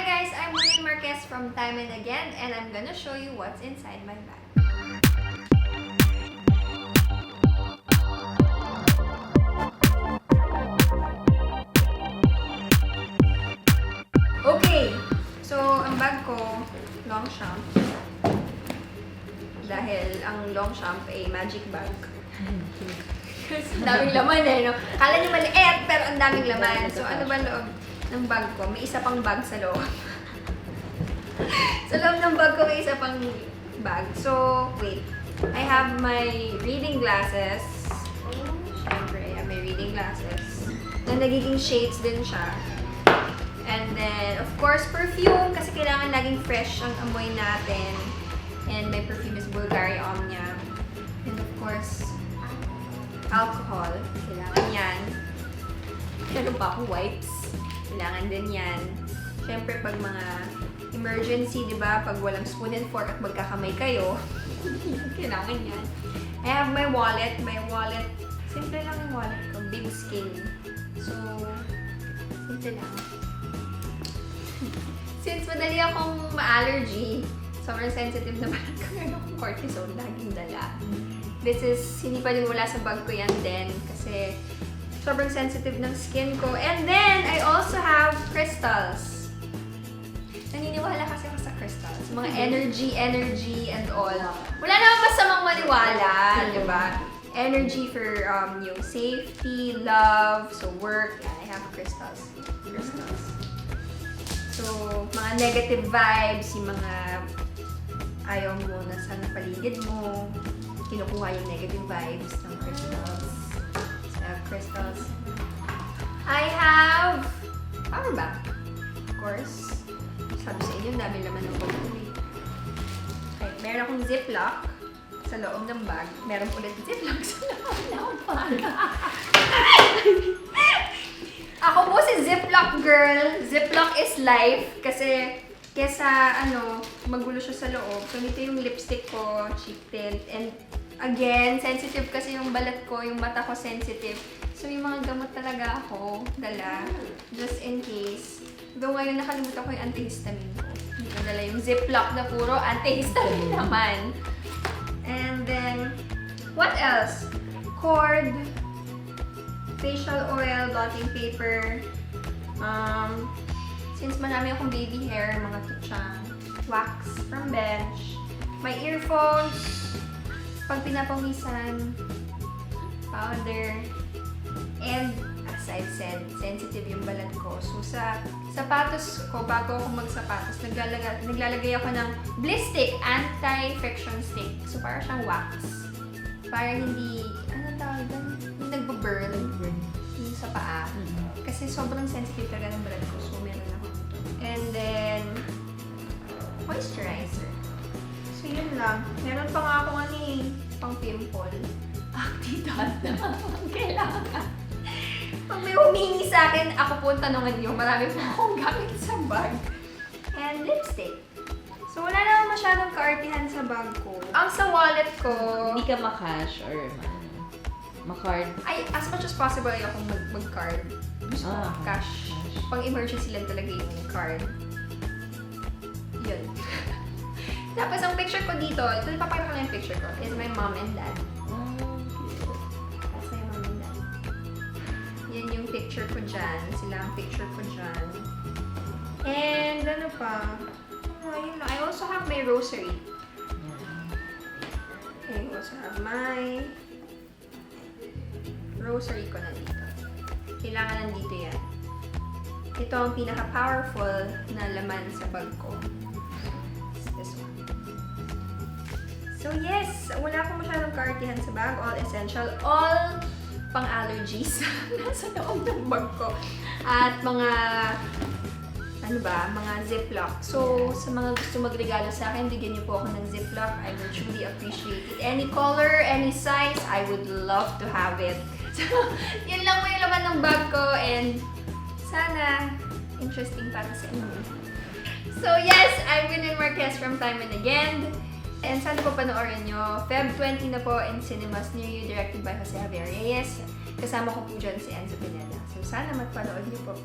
Hi guys, I'm William Marquez from Time and Again, and I'm gonna show you what's inside my bag. Okay, so ang bag ko, Longchamp. Dahil ang Longchamp ay magic bag. Kasi daming laman eh, no? Kala niyo maliit, pero ang daming laman. So ano ba loob ng bag ko? May isa pang bag sa loob. Sa loob ng bag ko may isa pang bag. So, wait. I have my reading glasses. Siyempre, I have my reading glasses. Na nagiging shades din siya. And then, of course, perfume. Kasi kailangan laging fresh ang amoy natin. And my perfume is Bulgari Omnia. And of course, alcohol. Kailangan yan. Meron pa akong wipes. Kailangan din yan. Siyempre, pag mga emergency, di ba? Pag walang spoon and fork at magkakamay kayo, kailangan yan. I have my wallet. My wallet, simple lang yung wallet ko. Big skin. So, simple lang. Since madali akong ma-allergy, sobrang sensitive naman ako. Meron akong cortisone laging dala. This is, hindi pa din wala sa bag ko yan din kasi sobrang sensitive ng skin ko. And then, I also have crystals. Naniniwala kasi ako sa crystals. Mga energy, and all. Wala naman masamang maniwala, di ba? Energy for yung safety, love, so work. Yan, I have crystals. So, mga negative vibes, yung mga ayaw mo na sa paligid mo, kinukuha yung negative vibes ng crystals. Crystals. I have power bank. Of course. Sabi sa inyo, dami laman ng bag. Okay, meron akong ziplock sa loob ng bag. Meron ulit ziplock sa loob ng bag. Ako po si Ziplock girl. Ziplock is life. Kasi kesa magulo siya sa loob. So, nito yung lipstick ko, cheek tint. And again, sensitive kasi yung balat ko, yung mata ko sensitive. So, yung mga gamot talaga ako dala, just in case. Though ngayon nakalimutan ko yung antihistamine ko. Hindi ko dala yung Ziplock na puro antihistamine naman. And then, what else? Cord, facial oil, blotting paper, since marami akong baby hair, mga tutsang, wax from Bench, my earphones, pag pinapawisan, powder, and as I've said, sensitive yung balat ko. So sa sapatos ko, bago ako magsapatos, naglalagay ako ng Bliss Stick, anti-friction stick. So para siyang wax. Para hindi, tawag doon? Yung nagbaburn yung sa paa. Kasi sobrang sensitive talaga ng balat ko. So meron ako ito. And then, moisturizer. So yun lang. Meron pa nga ako pang pimple. Actidat na. Kailangan. Pag may humingi sa akin, ako po ang tanungan niyo. Marami po akong gamit sa bag. And lipstick. So wala naman masyadong kaartihan sa bag ko. Ang sa wallet ko, Hindi ka makash or ma-card. ay, as much as possible ayokong mag-card. Gusto ko cash. Pang emergency lang talaga yung card. Yun. Tapos ang picture ko dito, ito papakita ko lang yung picture ko, is my mom and dad. That's my mom and dad. Yan yung picture ko dyan. Sila ang picture ko dyan. And ano pa? Yun lang. I also have my rosary. Okay, I also have my rosary ko na dito. Kailangan nandito yan. Ito ang pinaka-powerful na laman sa bag ko. This one. So yes, wala akong masyadong kaartihan sa bag. All essential. All pang-allergies nasa loob ng bag ko. At mga mga Ziplock. So, sa mga gusto magregalo sa akin, bigyan niyo po ako ng Ziplock. I will truly appreciate it. Any color, any size, I would love to have it. So, yun lang po yung laman ng bag ko and sana interesting para sa inyo. So, yes, I'm William Marquez from Time and Again. And sana po panoorin nyo. Feb 20 na po in cinemas near you, directed by Jose Javier Reyes. Kasama ko po dyan si Enzo Pineda. So, sana magpanood niyo po.